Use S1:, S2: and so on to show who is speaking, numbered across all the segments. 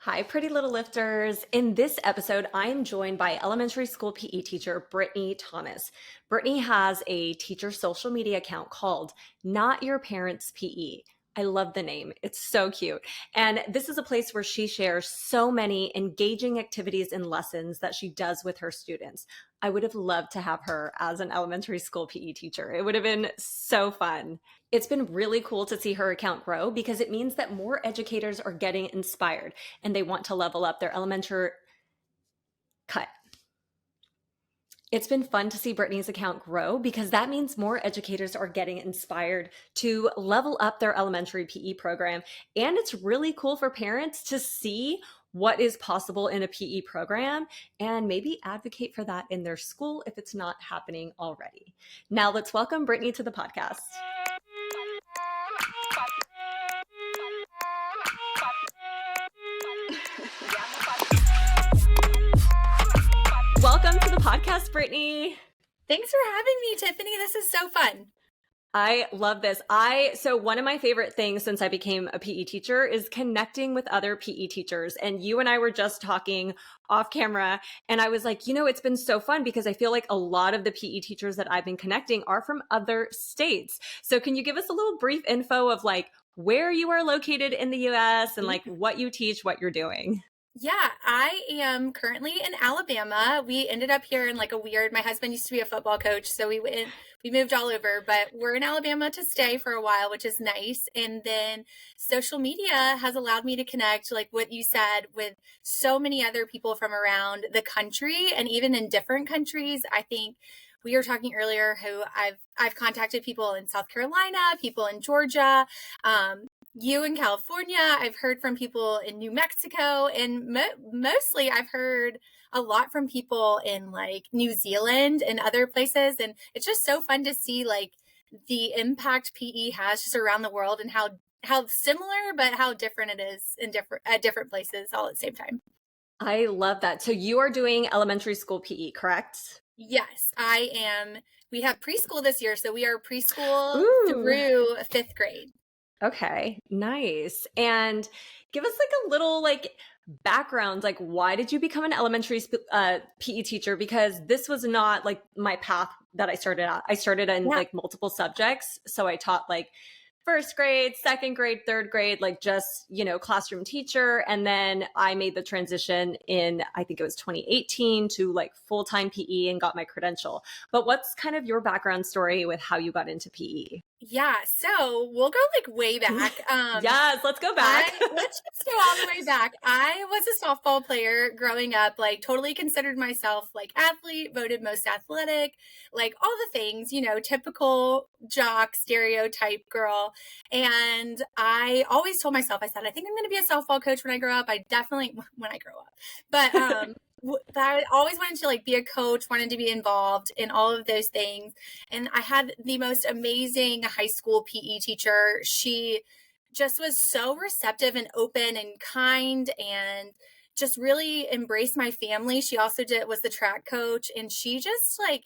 S1: Hi, pretty little lifters. In this episode, I am joined by elementary school PE teacher Brittany Thomas. Brittany has a teacher social media account called Not Your Parents PE. I love the name. It's so cute. And this is a place where she shares so many engaging activities and lessons that she does with her students. I would have loved to have her as an elementary school PE teacher. It would have been so fun. It's been really cool to see her account grow because it means that more educators are getting inspired and they want to level up their elementary cut. It's been fun to see Brittany's account grow because that means more educators are getting inspired to level up their elementary PE program. And it's really cool for parents to see what is possible in a PE program and maybe advocate for that in their school if it's not happening already. Now let's welcome Brittany to the podcast. Welcome to the podcast, Brittany.
S2: Thanks for having me, Tiffany. This is so fun.
S1: I love this. So one of my favorite things since I became a PE teacher is connecting with other PE teachers. And you and I were just talking off camera and I was like, it's been so fun because I feel like a lot of the PE teachers that I've been connecting are from other states. So can you give us a little brief info of like where you are located in the US and like what you teach, what you're doing?
S2: Yeah, I am currently in Alabama. We ended up here in my husband used to be a football coach, so we moved all over, but we're in Alabama to stay for a while, which is nice. And then social media has allowed me to connect, like what you said, with so many other people from around the country and even in different countries. I think we were talking earlier who I've contacted people in South Carolina, people in Georgia, you in California. I've heard from people in New Mexico, and mostly I've heard a lot from people in like New Zealand and other places. And it's just so fun to see like the impact PE has just around the world and how similar, but how different it is at different places all at the same time.
S1: I love that. So you are doing elementary school PE, correct?
S2: Yes, I am. We have preschool this year, so we are preschool
S1: Ooh.
S2: through 5th grade.
S1: Okay, nice. And give us like a little like background, like why did you become an elementary PE teacher? Because this was not like my path that I started out. I started in like multiple subjects. So I taught like first grade, second grade, third grade, like just, classroom teacher. And then I made the transition in, I think it was 2018 to like full-time PE and got my credential. But what's kind of your background story with how you got into PE?
S2: Yeah, so we'll go like way back.
S1: Yes, let's go back.
S2: Let's just go all the way back. I was a softball player growing up, like totally considered myself like athlete, voted most athletic, like all the things, typical jock stereotype girl. And I always told myself, I said, I think I'm going to be a softball coach when I grow up. I definitely, when I grow up, but I always wanted to like be a coach, wanted to be involved in all of those things. And I had the most amazing high school PE teacher. She just was so receptive and open and kind and just really embraced my family. She also was the track coach, and she just like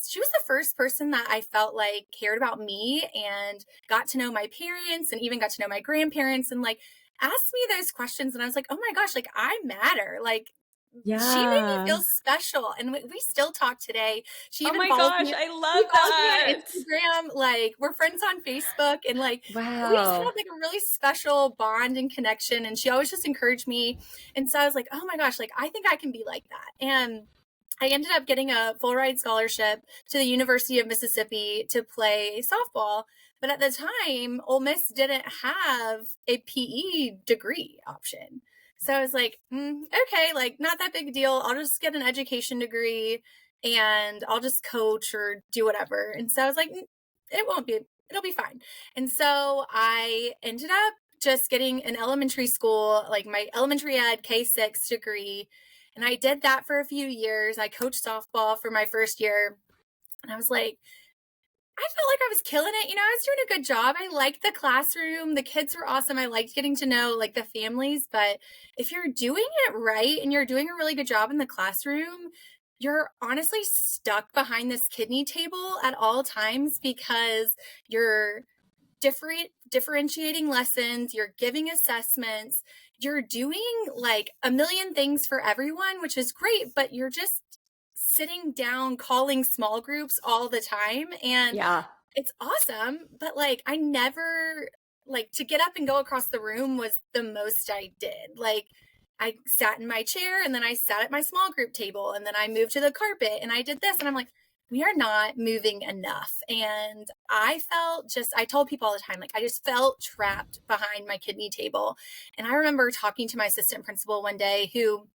S2: she was the first person that I felt like cared about me and got to know my parents and even got to know my grandparents and like asked me those questions. And I was like, oh my gosh, like I matter. Like,
S1: yeah.
S2: She made me feel special, and we still talk today. She even
S1: I love that.
S2: Me on Instagram. Like we're friends on Facebook, and like
S1: wow.
S2: We just have like a really special bond and connection. And she always just encouraged me, and so I was like, oh my gosh, like I think I can be like that. And I ended up getting a full ride scholarship to the University of Mississippi to play softball. But at the time, Ole Miss didn't have a PE degree option. So I was like, okay, like not that big a deal. I'll just get an education degree and I'll just coach or do whatever. And so I was like, it'll be fine. And so I ended up just getting an elementary school, like my elementary ed K-6 degree. And I did that for a few years. I coached softball for my first year. And I was like, I felt like I was killing it. I was doing a good job. I liked the classroom. The kids were awesome. I liked getting to know like the families. But if you're doing it right and you're doing a really good job in the classroom, you're honestly stuck behind this kidney table at all times because you're differentiating lessons, you're giving assessments, you're doing like a million things for everyone, which is great, but you're just sitting down calling small groups all the time. And
S1: Yeah.
S2: it's awesome, but like I never like to get up and go across the room was the most I did. Like I sat in my chair and then I sat at my small group table and then I moved to the carpet and I did this and I'm like, we are not moving enough. And I felt just, I told people all the time, like I just felt trapped behind my kidney table. And I remember talking to my assistant principal one day who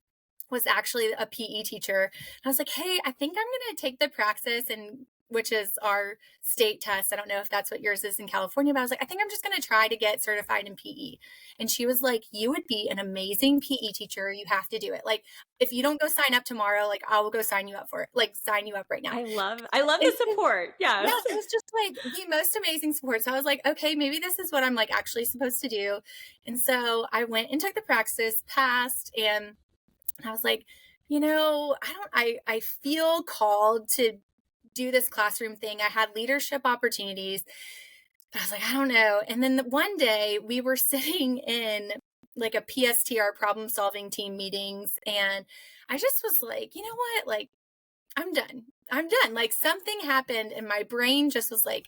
S2: was actually a PE teacher. And I was like, hey, I think I'm going to take the praxis, and which is our state test. I don't know if that's what yours is in California, but I was like, I think I'm just going to try to get certified in PE. And she was like, you would be an amazing PE teacher. You have to do it. Like, if you don't go sign up tomorrow, like I will go sign you up for it. Like sign you up right now.
S1: I love the support. Yes.
S2: Yeah, it was just like the most amazing support. So I was like, okay, maybe this is what I'm like actually supposed to do. And so I went and took the praxis, passed, and I was like, I feel called to do this classroom thing. I had leadership opportunities, but I was like, I don't know. And then one day we were sitting in like a PSTR problem solving team meetings. And I just was like, you know what? Like, I'm done. Like something happened and my brain just was like,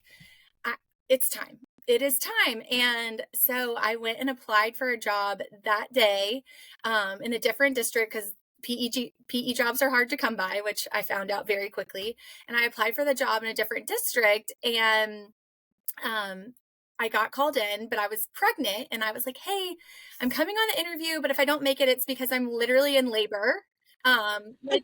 S2: it's time. It is time. And so I went and applied for a job that day in a different district because PE jobs are hard to come by, which I found out very quickly. And I applied for the job in a different district and I got called in, but I was pregnant and I was like, hey, I'm coming on the interview, but if I don't make it, it's because I'm literally in labor. Like,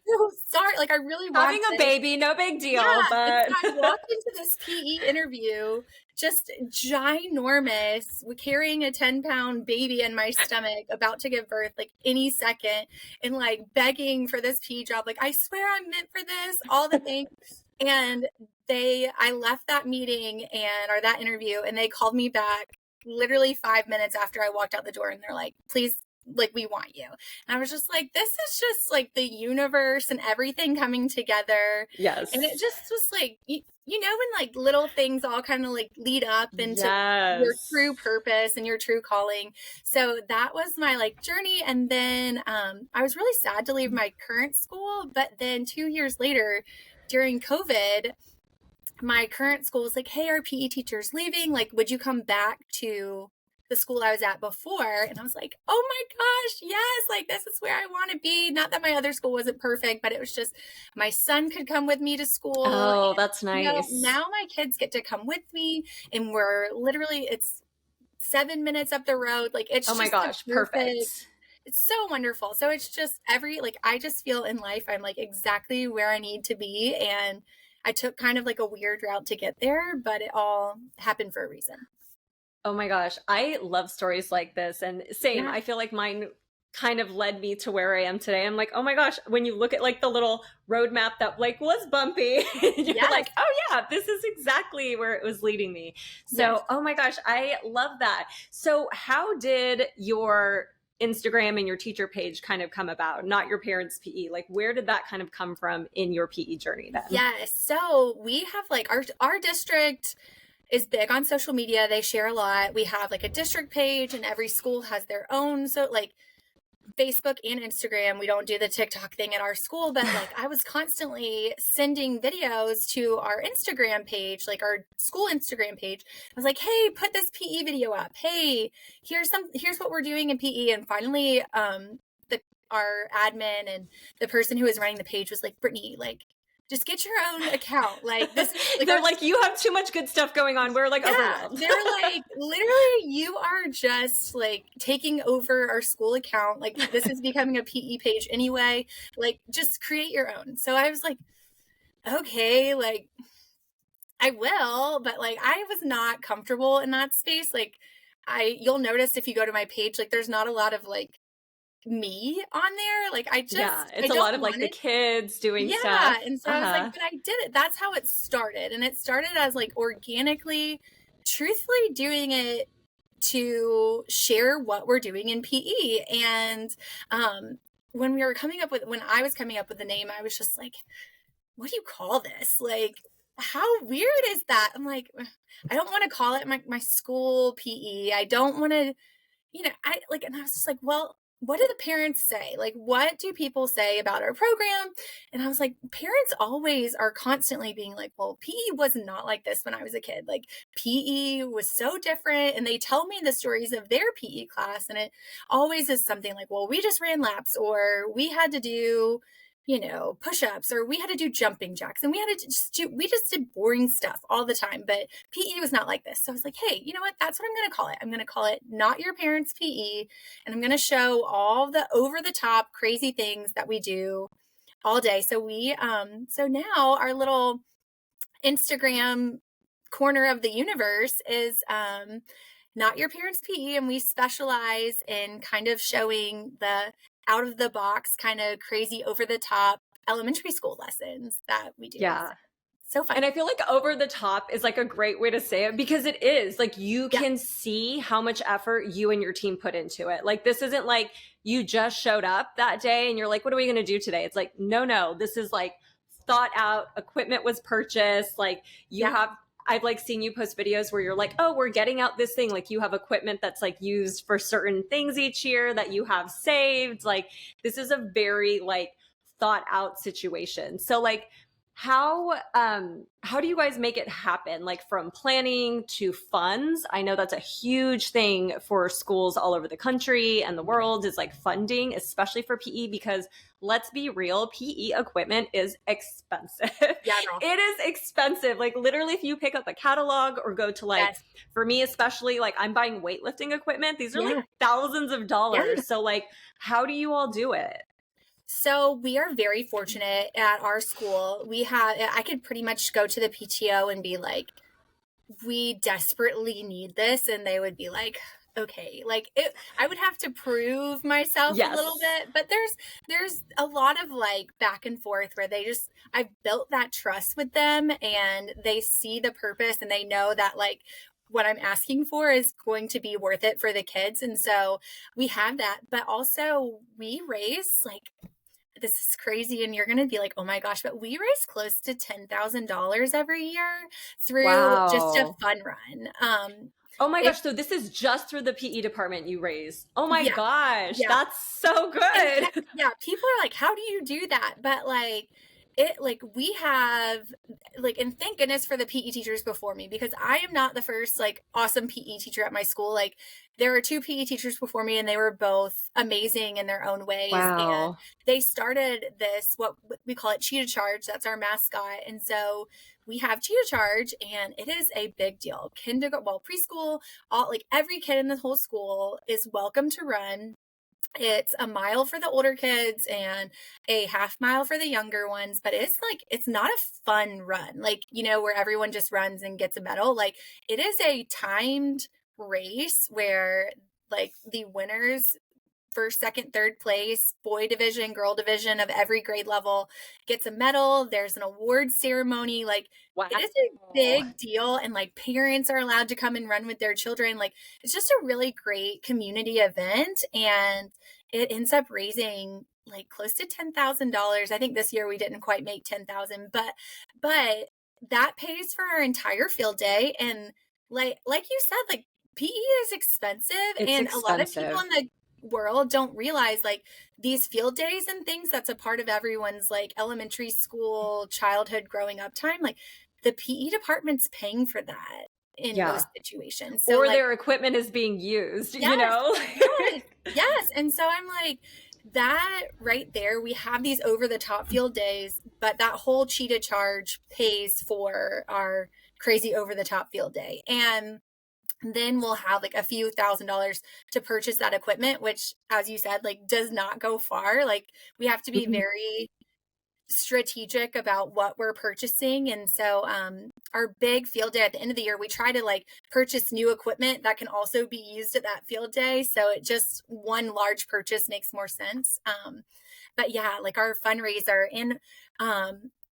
S2: so sorry, like I really
S1: having a baby, no big deal.
S2: Yeah,
S1: but
S2: so I walked into this PE interview, just ginormous, carrying a 10-pound baby in my stomach, about to give birth, like any second, and like begging for this PE job. Like, I swear I'm meant for this, all the things. And I left that meeting or that interview, and they called me back literally 5 minutes after I walked out the door, and they're like, please, like, we want you. And I was just like, this is just like the universe and everything coming together.
S1: Yes.
S2: And it just was like, when like little things all kind of like lead up into your true purpose and your true calling. So that was my like journey. And then I was really sad to leave my current school, but then 2 years later during COVID, my current school was like, hey, our PE teacher's leaving. Like, would you come back to the school I was at before? And I was like, oh my gosh, yes, like this is where I want to be. Not that my other school wasn't perfect, but it was just my son could come with me to school.
S1: Oh, that's nice.
S2: Now my kids get to come with me, and we're literally, it's 7 minutes up the road. Like, it's
S1: oh my gosh, perfect.
S2: It's so wonderful. So it's just I just feel in life I'm like exactly where I need to be. And I took kind of like a weird route to get there, but it all happened for a reason.
S1: Oh my gosh, I love stories like this. And same,
S2: Yeah.
S1: I feel like mine kind of led me to where I am today. I'm like, oh my gosh, when you look at like the little roadmap that like was bumpy, you're like, oh yeah, this is exactly where it was leading me. So, oh my gosh, I love that. So how did your Instagram and your teacher page kind of come about? Not your parents' PE. Like, where did that kind of come from in your PE journey then?
S2: Yes. So we have like our district is big on social media. They share a lot. We have like a district page, and every school has their own. So like Facebook and Instagram, we don't do the TikTok thing at our school, but like I was constantly sending videos to our Instagram page, like our school Instagram page. I was like, hey, put this PE video up. Hey, here's what we're doing in PE. And finally, our admin and the person who was running the page was like, Brittany, like, just get your own account. Like, this is like,
S1: they're like, you have too much good stuff going on. We're like overwhelmed.
S2: They're like, literally, you are just like taking over our school account. Like, this is becoming a PE page anyway. Like, just create your own. So I was like, okay, like I will, but like I was not comfortable in that space. Like you'll notice if you go to my page, like there's not a lot of like me on there. Like it's
S1: a lot of like the kids doing stuff.
S2: Yeah. And so I was like, but I did it. That's how it started. And it started as like organically, truthfully doing it to share what we're doing in PE. And when I was coming up with the name, I was just like, what do you call this? Like, how weird is that? I'm like, I don't want to call it my school PE. I don't want to and I was just like, well, what do the parents say? Like, what do people say about our program? And I was like, parents always are constantly being like, well, PE was not like this when I was a kid. Like, PE was so different. And they tell me the stories of their PE class. And it always is something like, well, we just ran laps, or we had to do, push-ups, or we had to do jumping jacks, and we just did boring stuff all the time. But PE was not like this. So I was like, hey, you know what? That's what I'm going to call it. I'm going to call it Not Your Parents' PE. And I'm going to show all the over the top crazy things that we do all day. So now our little Instagram corner of the universe is, Not Your Parents' PE. And we specialize in kind of showing the out of the box, kind of crazy, over the top elementary school lessons that we do.
S1: Yeah.
S2: So fun.
S1: And I feel like over the top is like a great way to say it, because it is like, you
S2: Yeah.
S1: can see how much effort you and your team put into it. Like, this isn't like you just showed up that day and you're like, what are we going to do today? It's like, no, this is like thought out. Equipment was purchased. Like, I've like seen you post videos where you're like, oh, we're getting out this thing. Like, you have equipment that's like used for certain things each year that you have saved. Like, this is a very like thought out situation. So like, how do you guys make it happen? Like, from planning to funds? I know that's a huge thing for schools all over the country and the world, is like funding, especially for PE, because let's be real, PE equipment is expensive.
S2: Yeah, girl.
S1: It is expensive. Like, literally, if you pick up a catalog or go to like,
S2: Yes.
S1: for me especially, like, I'm buying weightlifting equipment. These are
S2: Yeah.
S1: like thousands of dollars.
S2: Yeah.
S1: So like, how do you all do it?
S2: So we are very fortunate at our school. I could pretty much go to the PTO and be like, we desperately need this. And they would be like, okay, I would have to prove myself a little
S1: Yes.
S2: bit, but there's a lot of like back and forth where I've built that trust with them, and they see the purpose, and they know that like what I'm asking for is going to be worth it for the kids. And so we have that, but also we raise like, this is crazy, and you're going to be like, oh my gosh, but we raise close to $10,000 every year through just a
S1: Wow.
S2: fun run.
S1: Oh my gosh, so this is just through the PE department you raise. Oh my
S2: Yeah,
S1: gosh,
S2: yeah.
S1: that's so good.
S2: Yeah, people are like, how do you do that? But we have and thank goodness for the PE teachers before me, because I am not the first like awesome PE teacher at my school. Like, there were two PE teachers before me, and they were both amazing in their own ways. And
S1: Wow.
S2: they started this, what we call it, Cheetah Charge. That's our mascot. And so we have Cheetah Charge, and it is a big deal. Preschool, every kid in the whole school is welcome to run. It's a mile for the older kids and a half mile for the younger ones, but it's not a fun run, where everyone just runs and gets a medal. Like, it is a timed race where like the winners, first, second, third place, boy division, girl division of every grade level, gets a medal. There's an award ceremony. Like,
S1: Wow.
S2: it is a big deal. And like, parents are allowed to come and run with their children. Like, it's just a really great community event. And it ends up raising like close to $10,000. I think this year we didn't quite make 10,000, but that pays for our entire field day. And like you said, like, PE is expensive,
S1: It's
S2: and a lot of people
S1: expensive.
S2: in the world don't realize like these field days and things, that's a part of everyone's like elementary school childhood growing up time. Like, the PE department's paying for that in
S1: Yeah.
S2: most situations. So
S1: Or
S2: like,
S1: their equipment is being used, you
S2: yes,
S1: know?
S2: yes, yes. And so I'm like, that right there, we have these over the top field days, but that whole Cheetah Charge pays for our crazy over the top field day. And then we'll have like a few $1,000s to purchase that equipment, which, as you said, like, does not go far. Like, we have to be
S1: Mhm.
S2: very strategic about what we're purchasing. And so our big field day at the end of the year, we try to like purchase new equipment that can also be used at that field day. So it just, one large purchase makes more sense. But yeah, like, our fundraiser, and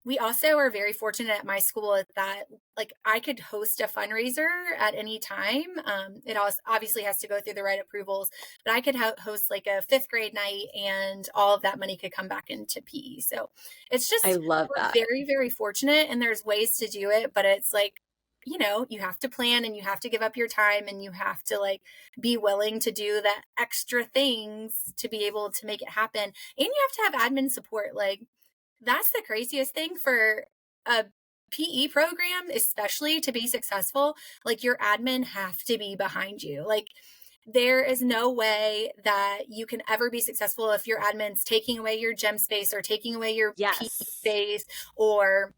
S2: we also are very fortunate at my school that like I could host a fundraiser at any time. It also obviously has to go through the right approvals, but I could host like a fifth grade night, and all of that money could come back into PE. So it's
S1: I
S2: just,
S1: love
S2: we're
S1: that.
S2: very, very fortunate, and there's ways to do it, but it's like you have to plan and you have to give up your time and you have to like be willing to do the extra things to be able to make it happen. And you have to have admin support. Like that's the craziest thing for a PE program, especially to be successful. Like your admin have to be behind you. Like there is no way that you can ever be successful if your admin's taking away your gym space or taking away your PE
S1: Yes.
S2: space or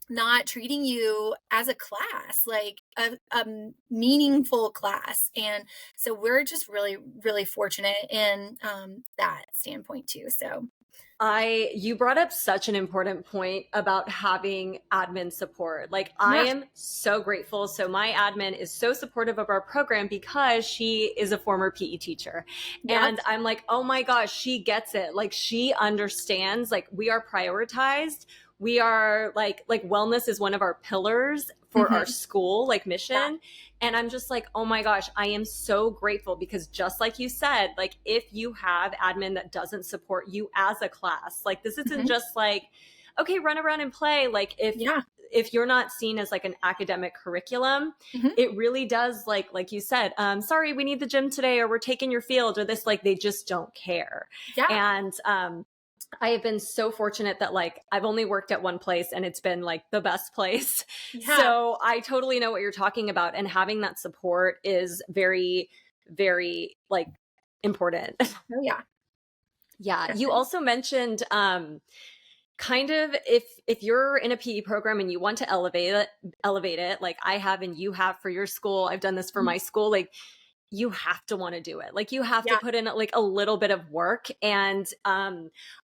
S2: not treating you as a class, like a meaningful class. And so we're just really, really fortunate in that standpoint too. So
S1: You brought up such an important point about having admin support. Like, I
S2: yeah,
S1: am so grateful. So, my admin is so supportive of our program because she is a former PE teacher.
S2: yep,
S1: And I'm like, oh my gosh, she gets it. Like, she understands, like, we are prioritized. We are like wellness is one of our pillars for our
S2: hmm
S1: school, like
S2: yeah,
S1: mission. And I'm just like, oh my gosh, I am so grateful because just like you said, like if you have admin that doesn't support you as a class, like this isn't
S2: hmm
S1: just like, okay, run around and play. Like
S2: yeah,
S1: if you're not seen as like an academic curriculum,
S2: hmm
S1: it really does like you said, sorry, we need the gym today, or we're taking your field, or this, like they just don't care.
S2: yeah,
S1: And I have been so fortunate that like I've only worked at one place and it's been like the best place.
S2: yeah.
S1: So I totally know what you're talking about. And having that support is very, very like important.
S2: Oh yeah,
S1: Yeah. You
S2: definitely.
S1: also mentioned kind of if you're in a PE program and you want to elevate it like I have and you have for your school. I've done this for
S2: Mhm.
S1: my school. Like you have to want to do it. Like you have to
S2: Yeah,
S1: put in like a little bit of work. And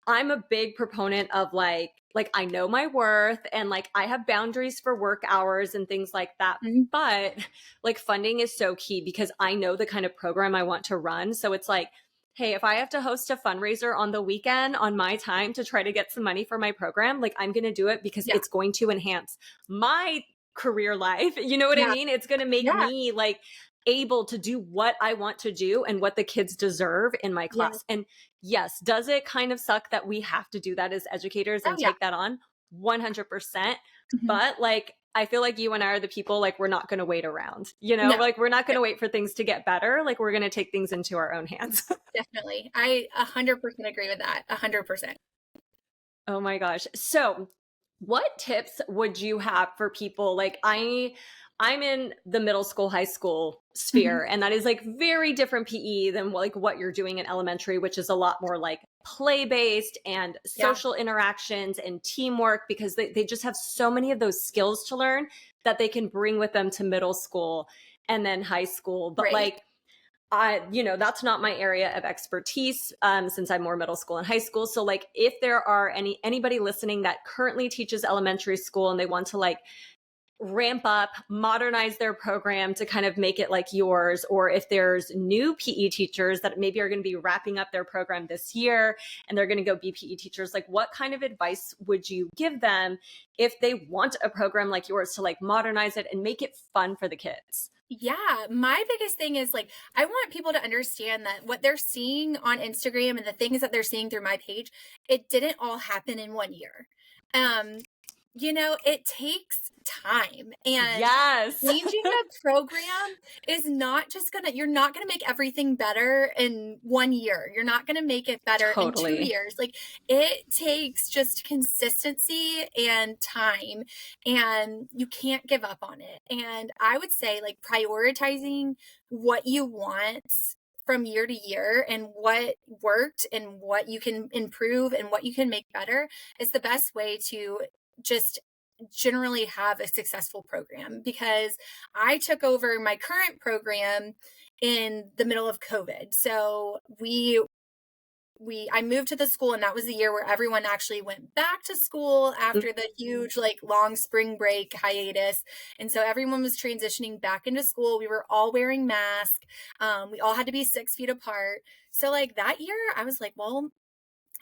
S1: I'm a big proponent of like I know my worth and like I have boundaries for work hours and things like that.
S2: mhm.
S1: But like funding is so key because I know the kind of program I want to run. So it's like, hey, if I have to host a fundraiser on the weekend on my time to try to get some money for my program, like I'm going to do it because
S2: Yeah,
S1: it's going to enhance my career life. You know what I
S2: yeah,
S1: mean? It's going to make
S2: yeah,
S1: me like able to do what I want to do and what the kids deserve in my
S2: yeah.
S1: class. And yes, does it kind of suck that we have to do that as educators
S2: Oh
S1: and
S2: yeah.
S1: take that on? 100%.
S2: Mhm.
S1: But like, I feel like you and I are the people like we're not going to wait around, you know,
S2: No,
S1: like we're not going
S2: no,
S1: to wait for things to get better. Like we're going to take things into our own hands.
S2: definitely. I 100% agree with that. 100%.
S1: Oh my gosh. So, what tips would you have for people like I'm in the middle school, high school
S2: Mhm.
S1: sphere and that is like very different PE than like what you're doing in elementary, which is a lot more like play-based and
S2: Yeah,
S1: social interactions and teamwork because they just have so many of those skills to learn that they can bring with them to middle school and then high school. But
S2: right.
S1: like that's not my area of expertise since I'm more middle school and high school. So like if there are anybody listening that currently teaches elementary school and they want to like ramp up, modernize their program to kind of make it like yours, or if there's new PE teachers that maybe are going to be wrapping up their program this year and they're going to go be PE teachers, like what kind of advice would you give them if they want a program like yours to like modernize it and make it fun for the kids?
S2: Yeah, my biggest thing is like I want people to understand that what they're seeing on Instagram and the things that they're seeing through my page, it didn't all happen in 1 year. Um, it takes time and
S1: Yes.
S2: changing a program is not just you're not gonna make everything better in 1 year. You're not gonna make it better in two
S1: Totally.
S2: years. Like it takes just consistency and time and you can't give up on it. And I would say like prioritizing what you want from year to year and what worked and what you can improve and what you can make better is the best way to just generally have a successful program because I took over my current program in the middle of COVID. So I moved to the school and that was the year where everyone actually went back to school after the huge like long spring break hiatus. And so everyone was transitioning back into school. We were all wearing masks. We all had to be 6 feet apart. So like that year I was like, well,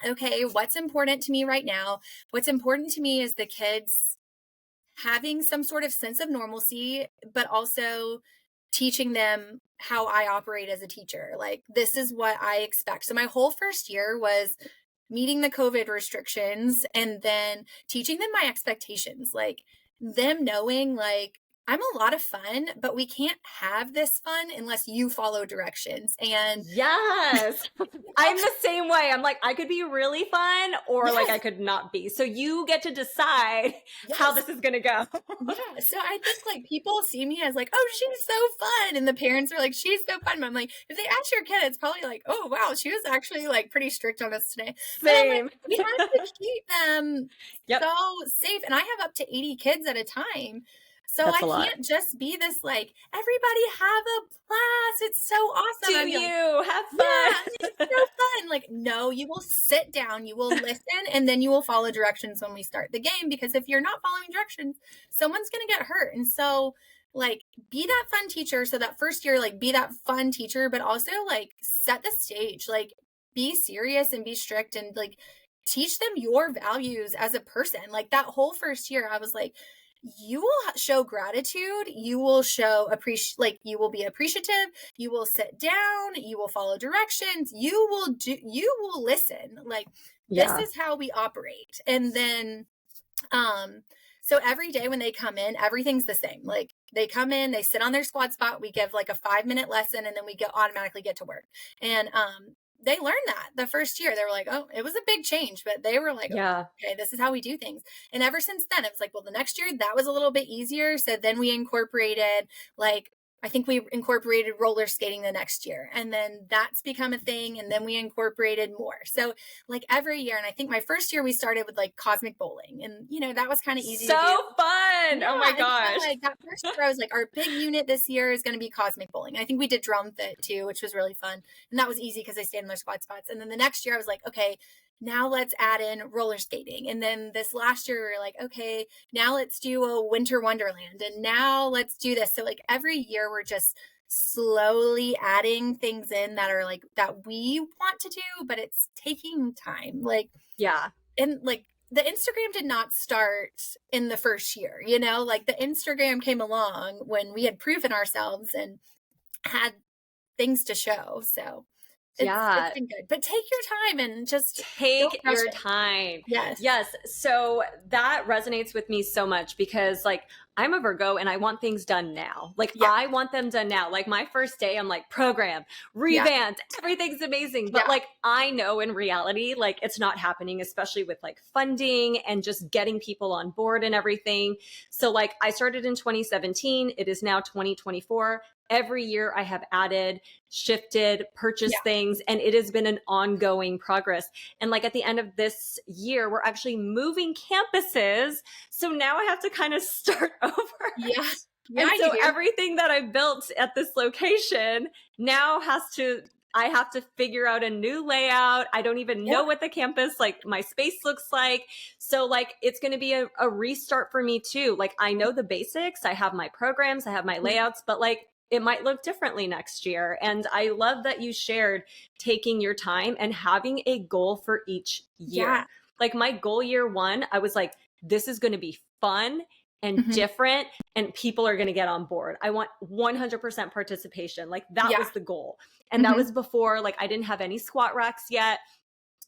S2: okay, what's important to me right now? What's important to me is the kids having some sort of sense of normalcy, but also teaching them how I operate as a teacher. Like, this is what I expect. So, my whole first year was meeting the COVID restrictions and then teaching them my expectations, like them knowing, like, I'm a lot of fun, but we can't have this fun unless you follow directions. And
S1: Yes. I'm the same way. I'm like, I could be really fun or like I
S2: yes,
S1: could not be. So you get to decide how
S2: yes.
S1: this is going to go.
S2: Yeah, so I think, like, people see me as like, "Oh, she's so fun," and the parents are like, "She's so fun." But I'm like, if they ask your kid, it's probably like, "Oh, wow, she was actually, like, pretty strict on us today." But I'm like,
S1: Same.
S2: we have to keep them
S1: Yep.
S2: so safe, and I have up to 80 kids at a time, so
S1: That's
S2: I
S1: a lot.
S2: can't just be this, like, "Everybody have a blast, it's so awesome."
S1: Do
S2: I'd be like,
S1: you have
S2: yeah,
S1: fun?
S2: it's so fun. Like, no, you will sit down, you will listen, and then you will follow directions when we start the game. Because if you're not following directions, someone's going to get hurt. And so, like, be that fun teacher. So that first year, like, be that fun teacher, but also, like, set the stage. Like, be serious and be strict and, like, teach them your values as a person. Like, that whole first year, I was like, you will show gratitude, you will show like, you will be appreciative, you will sit down, you will follow directions, you will listen. Like, this
S1: Yeah.
S2: is how we operate. And then so every day when they come in, everything's the same. Like, they come in, they sit on their squad spot, we give like a 5-minute lesson, and then we automatically get to work. And they learned that the first year. They were like, oh, it was a big change, but they were like,
S1: Yeah.
S2: okay, this is how we do things. And ever since then, it was like, well, the next year that was a little bit easier. So then we incorporated, like, I think we incorporated roller skating the next year, and then that's become a thing. And then we incorporated more. So, like, every year, and I think my first year we started with like cosmic bowling, and that was kind of easy to do.
S1: So fun.
S2: Yeah,
S1: Oh my
S2: and
S1: gosh.
S2: so, like, that first year, I was like, our big unit this year is going to be cosmic bowling. I think we did drum fit too, which was really fun, and that was easy because they stayed in their squad spots. And then the next year, I was like, okay, now let's add in roller skating. And then this last year, we were like, okay, now let's do a winter wonderland, and now let's do this. So, like, every year, we're just slowly adding things in that are like that we want to do, but it's taking time. Like,
S1: Yeah.
S2: and like, the Instagram did not start in the first year, like, the Instagram came along when we had proven ourselves and had things to show. So it's
S1: Yeah.
S2: been good, but take your time and just don't
S1: Take
S2: rush
S1: your
S2: it.
S1: time.
S2: Yes.
S1: Yes. So that resonates with me so much because, like, I'm a Virgo and I want things done now. Like,
S2: Yeah.
S1: I want them done now. Like, my first day, I'm like, program, revamped, everything's amazing. But
S2: Yeah.
S1: like, I know in reality, like, it's not happening, especially with like funding and just getting people on board and everything. So, like, I started in 2017. It is now 2024. Every year I have added, shifted, purchased
S2: Yeah.
S1: things, and it has been an ongoing progress. And like, at the end of this year, we're actually moving campuses. So now I have to kind of start over.
S2: Yeah.
S1: And
S2: Yeah,
S1: so
S2: you do.
S1: everything that I built at this location now I have to figure out a new layout. I don't even know what the campus, like, my space looks like. So like, it's going to be a restart for me too. Like, I know the basics. I have my programs, I have my layouts, but like, it might look differently next year. And I love that you shared taking your time and having a goal for each year.
S2: Yeah.
S1: Like, my goal year one, I was like, this is going to be fun and
S2: Mhm.
S1: different, and people are going to get on board. I want 100% participation. Like, that
S2: Yeah.
S1: was the goal. And that
S2: Mhm.
S1: was before, like, I didn't have any squat racks yet.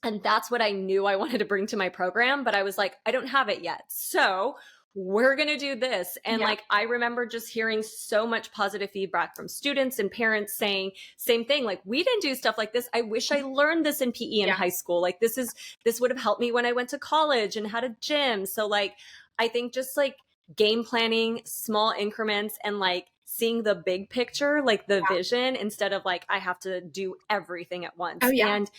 S1: And that's what I knew I wanted to bring to my program. But I was like, I don't have it yet. So we're going to do this. And
S2: Yeah.
S1: like, I remember just hearing so much positive feedback from students and parents saying same thing. Like, we didn't do stuff like this. I wish I learned this in PE in
S2: Yeah.
S1: high school. Like, this would have helped me when I went to college and had a gym. So like, I think just like game planning, small increments, and like seeing the big picture, like the vision, instead of like, I have to do everything at once.
S2: Oh, yeah.
S1: And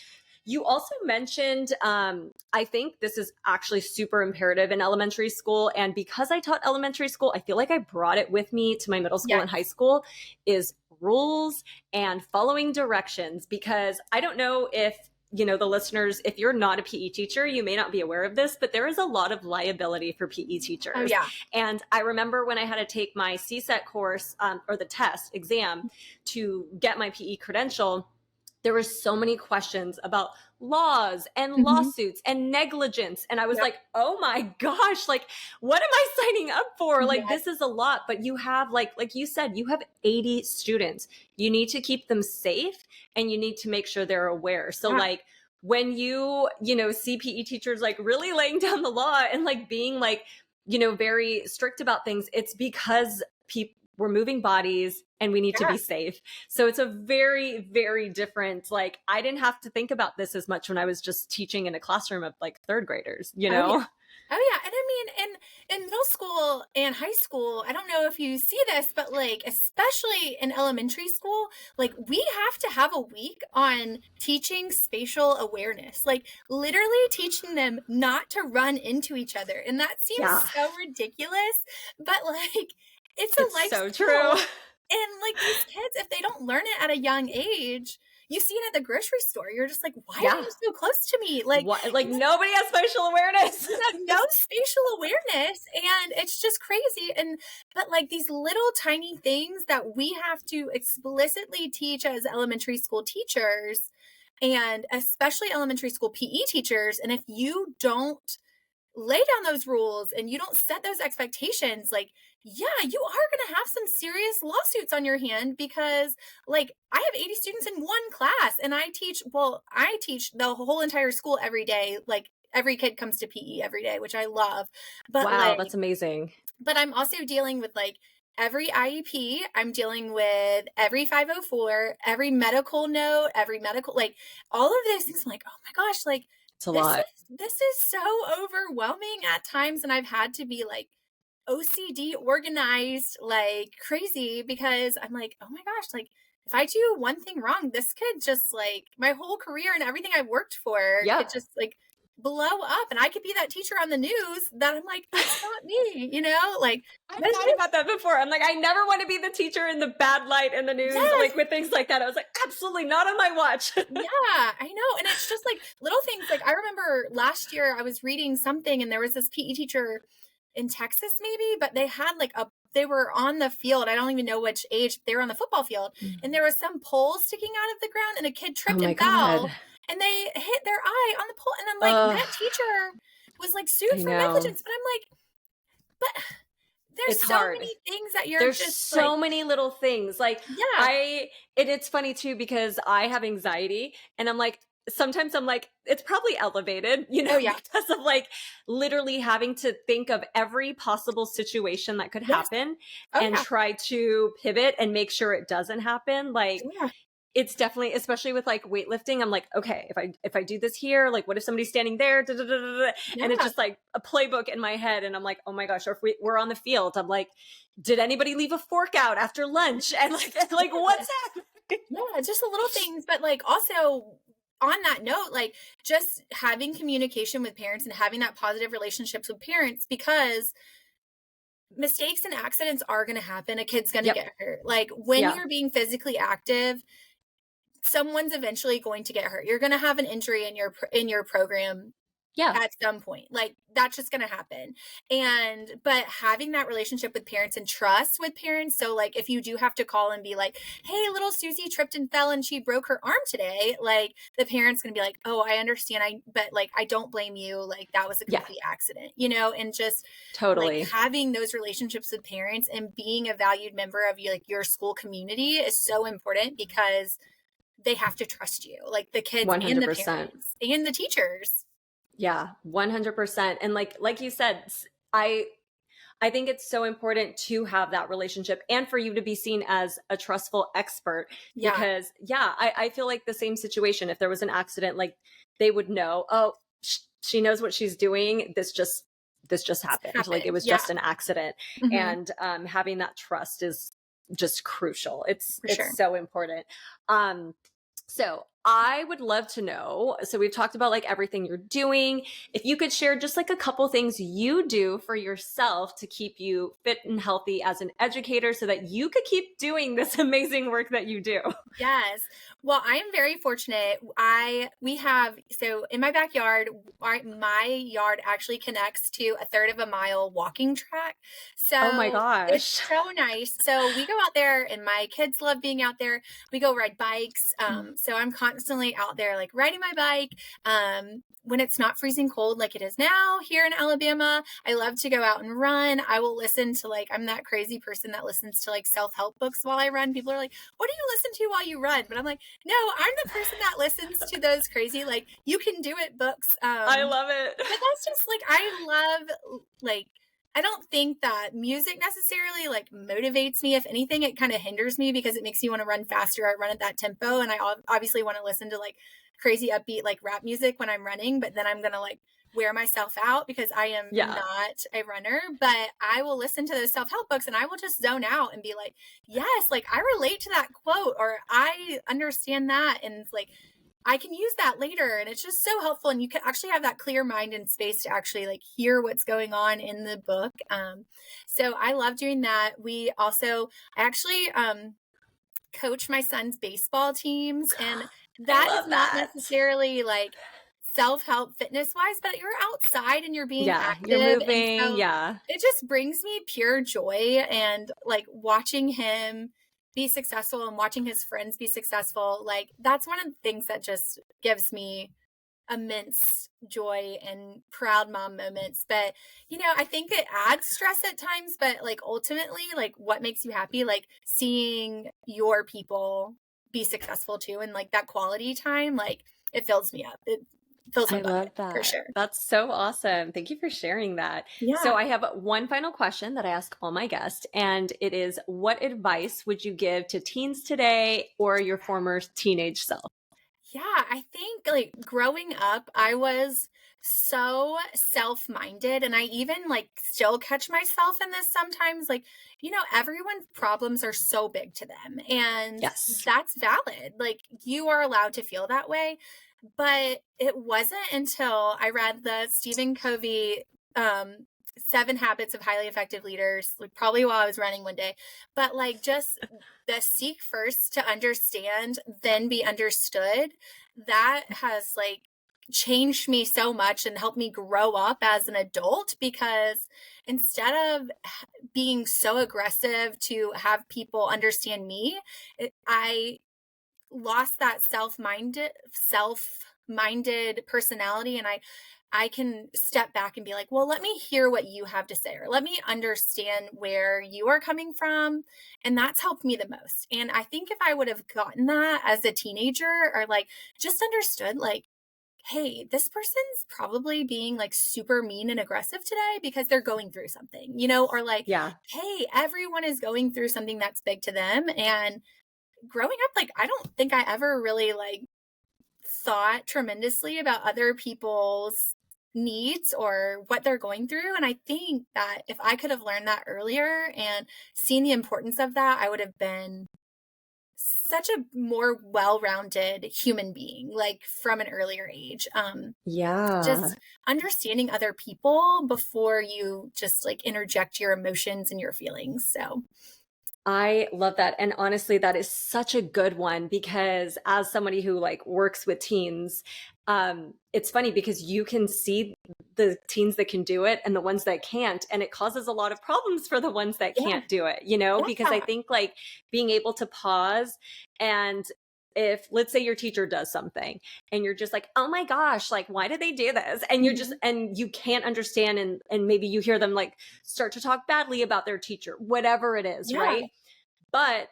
S1: you also mentioned, I think this is actually super imperative in elementary school. And because I taught elementary school, I feel like I brought it with me to my middle school and high school, is rules and following directions. Because I don't know if, the listeners, if you're not a PE teacher, you may not be aware of this, but there is a lot of liability for PE teachers.
S2: Oh, yeah.
S1: And I remember when I had to take my CSET course, or the test exam to get my PE credential, there were so many questions about laws and lawsuits and negligence. And I was like, oh my gosh, like, what am I signing up for? Like, this is a lot. But you have, like you said, you have 80 students. You need to keep them safe, and you need to make sure they're aware. So like, when you see PE teachers like really laying down the law and like being like, very strict about things, it's because we're moving bodies and we need to be safe. So it's a very, very different, like, I didn't have to think about this as much when I was just teaching in a classroom of like third graders, you know?
S2: Oh yeah. Oh yeah. And I mean, in middle school and high school, I don't know if you see this, but like, especially in elementary school, like we have to have a week on teaching spatial awareness, like literally teaching them not to run into each other. And that seems so ridiculous, but like, it's a life
S1: so
S2: skill.
S1: true.
S2: And like these kids, if they don't learn it at a young age, you see it at the grocery store. You're just like, why are you so close to me? Like
S1: nobody has spatial awareness.
S2: You have no spatial awareness, and it's just crazy. But like these little tiny things that we have to explicitly teach as elementary school teachers, and especially elementary school PE teachers. And if you don't lay down those rules and you don't set those expectations, like, yeah, you are going to have some serious lawsuits on your hand, because like I have 80 students in one class and I teach the whole entire school every day. Like every kid comes to PE every day, which I love. But
S1: wow, that's amazing.
S2: But I'm also dealing with like every IEP, I'm dealing with every 504, every medical note, like all of those things. I'm like, oh my gosh, like
S1: it's a lot.
S2: This is so overwhelming at times. And I've had to be like OCD organized like crazy, because I'm like, oh my gosh, like if I do one thing wrong, this could just like my whole career and everything I've worked for could just like blow up, and I could be that teacher on the news that I'm like, that's not me, you know? Like
S1: I've thought about that before. I'm like, I never want to be the teacher in the bad light in the news, like with things like that. I was like, absolutely not on my watch.
S2: Yeah, I know. And it's just like little things. Like I remember last year I was reading something and there was this PE teacher in Texas maybe, but they had like they were on the field. I don't even know which age. They were on the football field, and there was some pole sticking out of the ground, and a kid tripped and fell, and they hit their eye on the pole. And I'm like, that teacher was like sued for negligence. But I'm like, but there's so many things that
S1: there's just so many little things. Like it's funny too, because I have anxiety, and I'm like, sometimes I'm like, it's probably elevated, you know, because of like literally having to think of every possible situation that could happen and try to pivot and make sure it doesn't happen. Like it's definitely, especially with like weightlifting, I'm like, okay, if I do this here, like what if somebody's standing there? And it's just like a playbook in my head. And I'm like, oh my gosh, or if we're on the field, I'm like, did anybody leave a fork out after lunch? And like what's happening?
S2: Yeah, just the little things. But like also on that note, like just having communication with parents and having that positive relationships with parents, because mistakes and accidents are going to happen. A kid's going to get hurt. Like when you're being physically active, someone's eventually going to get hurt. You're going to have an injury in your program at some point. Like that's just going to happen. But having that relationship with parents and trust with parents. So like if you do have to call and be like, hey, little Susie tripped and fell and she broke her arm today, like the parent's going to be like, oh, I understand. But like, I don't blame you. Like that was a complete accident, you know, and just like, having those relationships with parents and being a valued member of your school community is so important, because they have to trust you, like the kids 100%. And the parents and the teachers.
S1: Yeah, 100%. And like you said, I think it's so important to have that relationship and for you to be seen as a trustful expert, because I feel like the same situation, if there was an accident, like they would know, oh, she knows what she's doing. This just happened. Like it was just an accident. And having that trust is just crucial. It's so important. So I would love to know, so we've talked about like everything you're doing. If you could share just like a couple things you do for yourself to keep you fit and healthy as an educator so that you could keep doing this amazing work that you do.
S2: Yes. Well, I am very fortunate. So in my backyard, my yard actually connects to a third of a mile walking track. So
S1: oh my gosh,
S2: it's so nice. So we go out there and my kids love being out there. We go ride bikes. So I'm constantly out there like riding my bike. When it's not freezing cold like it is now here in Alabama, I love to go out and run. I will listen to I'm that crazy person that listens to like self-help books while I run. People are like, what do you listen to while you run? But I'm like, no, I'm the person that listens to those crazy, like you can do it books.
S1: I love it.
S2: But that's just like, I love like I don't think that music necessarily like motivates me. If anything, it kind of hinders me because it makes me want to run faster. I run at that tempo, and I obviously want to listen to like crazy upbeat like rap music when I'm running, but then I'm going to like wear myself out because I am
S1: Yeah.
S2: not a runner. But I will listen to those self-help books and I will just zone out and be like, yes, like I relate to that quote, or I understand that, and like I can use that later. And it's just so helpful. And you can actually have that clear mind and space to actually like hear what's going on in the book. So I love doing that. I actually coach my son's baseball teams. And
S1: I
S2: that is
S1: love
S2: not
S1: that.
S2: necessarily like self-help fitness wise, but you're outside and you're being
S1: Yeah, you're
S2: active. And
S1: moving.
S2: so
S1: Yeah.
S2: it just brings me pure joy, and like watching him be successful and watching his friends be successful. Like that's one of the things that just gives me immense joy and proud mom moments. But I think it adds stress at times, but like ultimately, like what makes you happy, like seeing your people be successful too, and like that quality time, like it fills me up. It fills my
S1: I love
S2: bucket for
S1: that.
S2: sure.
S1: That's so awesome. Thank you for sharing that. So,
S2: Yeah.
S1: I have one final question that I ask all my guests, and it is, what advice would you give to teens today or your former teenage self?
S2: Yeah, I think like growing up, I was so self-minded, and I even like still catch myself in this sometimes. Like, everyone's problems are so big to them, and
S1: Yes.
S2: that's valid. Like, you are allowed to feel that way. But it wasn't until I read the Stephen Covey um 7 Habits of Highly Effective Leaders, like probably while I was running one day, but like just the seek first to understand, then be understood, that has like changed me so much and helped me grow up as an adult, because instead of being so aggressive to have people understand me, I lost that self-minded personality, and I can step back and be like, well, let me hear what you have to say, or let me understand where you are coming from. And that's helped me the most. And I think if I would have gotten that as a teenager, or like just understood like, hey, this person's probably being like super mean and aggressive today because they're going through something, or like,
S1: Yeah.
S2: hey, everyone is going through something that's big to them. And growing up, like I don't think I ever really like thought tremendously about other people's needs or what they're going through. And I think that if I could have learned that earlier and seen the importance of that, I would have been such a more well-rounded human being, like from an earlier age.
S1: Yeah.
S2: Just understanding other people before you just like interject your emotions and your feelings. So
S1: I love that. And honestly, that is such a good one because as somebody who like works with teens, it's funny because you can see the teens that can do it and the ones that can't. And it causes a lot of problems for the ones that
S2: yeah,
S1: can't do it, because I
S2: yeah,
S1: think like being able to pause, and if let's say your teacher does something and you're just like, oh my gosh, like why did they do this, and you're just
S2: mhm,
S1: and you can't understand, and maybe you hear them like start to talk badly about their teacher, whatever it is,
S2: yeah,
S1: right? But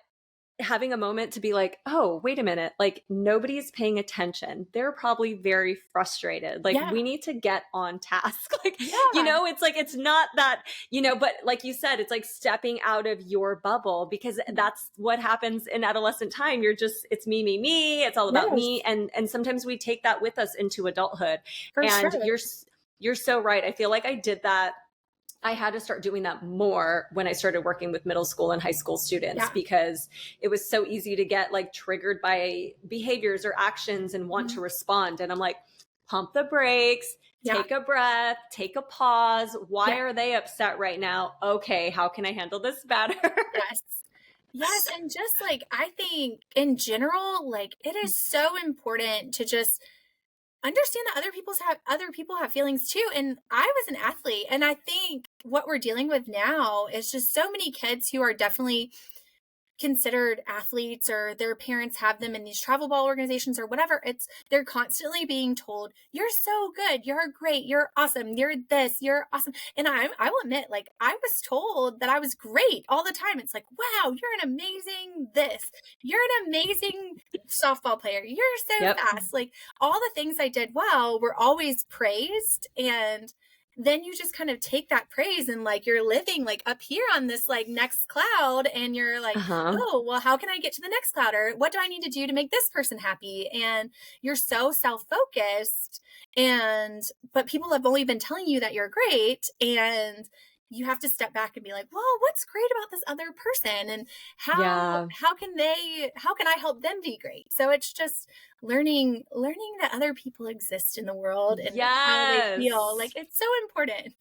S1: having a moment to be like, oh, wait a minute, like nobody's paying attention. They're probably very frustrated. Like
S2: yeah,
S1: we need to get on task. Like,
S2: yeah,
S1: it's like, it's not that, but like you said, it's like stepping out of your bubble because that's what happens in adolescent time. It's me. It's all about
S2: yes,
S1: me. And sometimes we take that with us into adulthood.
S2: for
S1: And
S2: sure.
S1: you're so right. I feel like I did that. I had to start doing that more when I started working with middle school and high school students
S2: Yeah.
S1: because it was so easy to get like triggered by behaviors or actions and want to
S2: Mhm.
S1: respond. And I'm like, pump the brakes,
S2: Yeah.
S1: take a breath, take a pause. Why
S2: Yeah.
S1: are they upset right now? Okay, how can I handle this better?
S2: Yes. Yes, and just like I think in general, like it is so important to just understand that other people have feelings too. And I was an athlete, and I think what we're dealing with now is just so many kids who are definitely considered athletes, or their parents have them in these travel ball organizations or whatever. They're constantly being told, you're so good, you're great, you're awesome, you're this, you're awesome. And I will admit, like I was told that I was great all the time. It's like, wow, you're an amazing this, you're an amazing softball player, you're so
S1: Yep.
S2: fast. Like all the things I did well were always praised. And then you just kind of take that praise and like you're living like up here on this like next cloud, and you're like,
S1: Uh-huh.
S2: oh, well, how can I get to the next cloud? Or what do I need to do to make this person happy? And you're so self-focused, but people have only been telling you that you're great, and you have to step back and be like, well, what's great about this other person, and
S1: Yeah.
S2: how can I help them be great? So it's just learning that other people exist in the world and how they feel.
S1: Yes.
S2: Like, it's so important.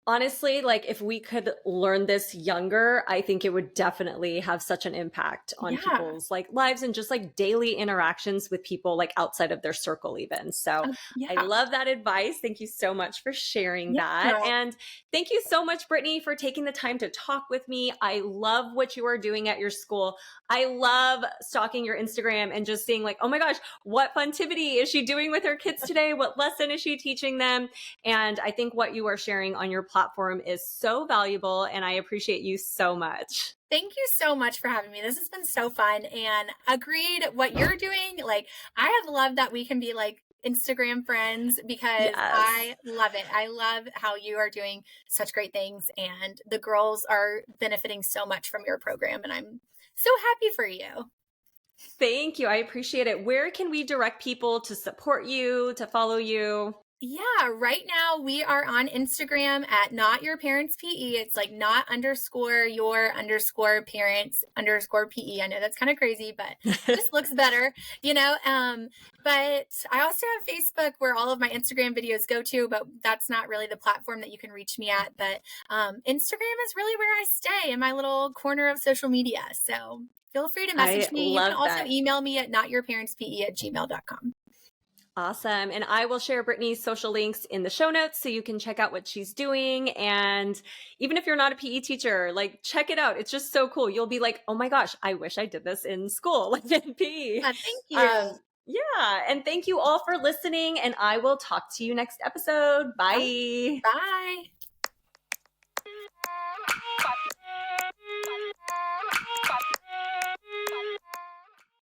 S1: Honestly, like if we could learn this younger, I think it would definitely have such an impact on
S2: Yeah.
S1: people's like lives and just like daily interactions with people like outside of their circle even. So I
S2: Yeah.
S1: love that advice. Thank you so much for sharing that.
S2: Yeah.
S1: And thank you so much, Brittany, for taking the time to talk with me. I love what you are doing at your school. I love stalking your Instagram and just seeing like, oh my gosh, what funtivity is she doing with her kids today? What lesson is she teaching them? And I think what you are sharing on your platform is so valuable, and I appreciate you so much.
S2: Thank you so much for having me. This has been so fun, and agreed what you're doing. Like, I have loved that we can be like Instagram friends, because
S1: Yes.
S2: I love it. I love how you are doing such great things, and the girls are benefiting so much from your program, and I'm so happy for you.
S1: Thank you. I appreciate it. Where can we direct people to support you, to follow you?
S2: Yeah, right now we are on Instagram at not your parents PE. It's like not underscore your underscore parents underscore PE. I know that's kind of crazy, but just looks better, you know. But I also have Facebook where all of my Instagram videos go to, but that's not really the platform that you can reach me at. But Instagram is really where I stay, in my little corner of social media. So feel free to
S1: I
S2: message me. You can
S1: love
S2: also
S1: that.
S2: email me at notyourparentspe@gmail.com.
S1: Awesome. And I will share Brittany's social links in the show notes so you can check out what she's doing. And even if you're not a PE teacher, like check it out. It's just so cool. You'll be like, oh my gosh, I wish I did this in school, like in PE.
S2: Thank you.
S1: Yeah. And thank you all for listening. And I will talk to you next episode. Bye.
S2: Bye.